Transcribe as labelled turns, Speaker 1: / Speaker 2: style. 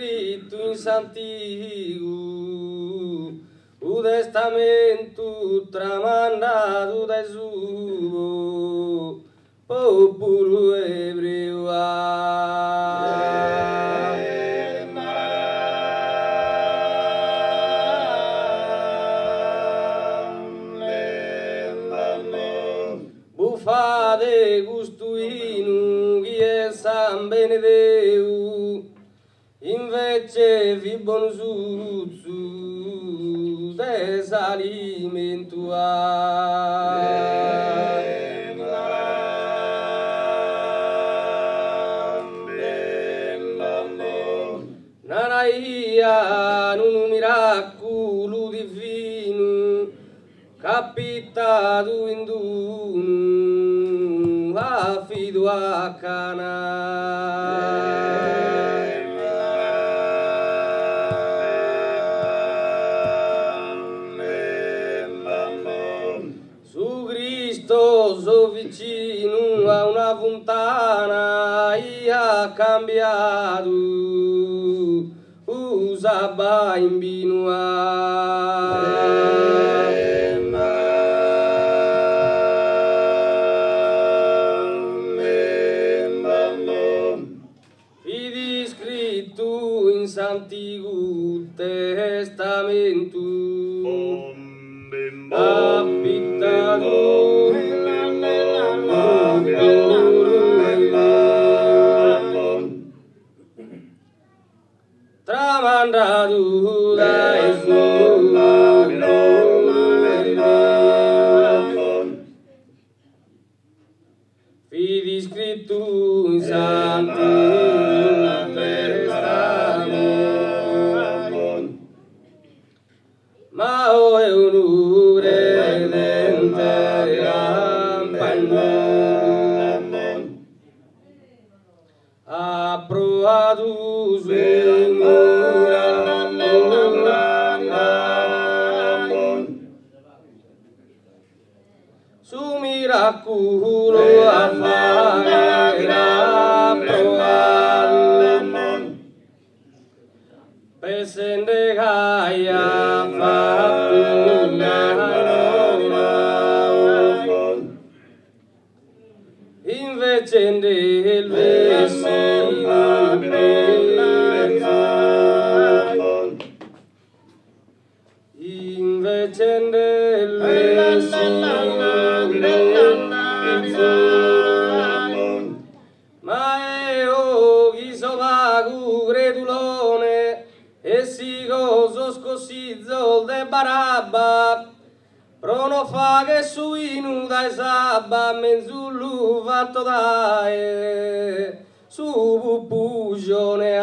Speaker 1: scritto in Santigo, o testamento tramandato dai suo popolo ebreo. Bufade gustuino chi è San Benedeu, invece vi bonzuzzu desalimento naraia un miracolo divino capitato in dunu affido a Cana. Su Cristo so vicino a una fontana e ha cambiato usava in vino vidi scritto in Santigo Testamento abitato tramandato dai suoi vidi scritto in Santigo Testamento ma è un credente ha provato su miracolo a fare provato per sendere a fatto invece del vestito invece del vestito ma io chi so vago credulone e si coso scossizzo de barabba prono fa che su inu dai sabba menzullu fatto dai su pupugione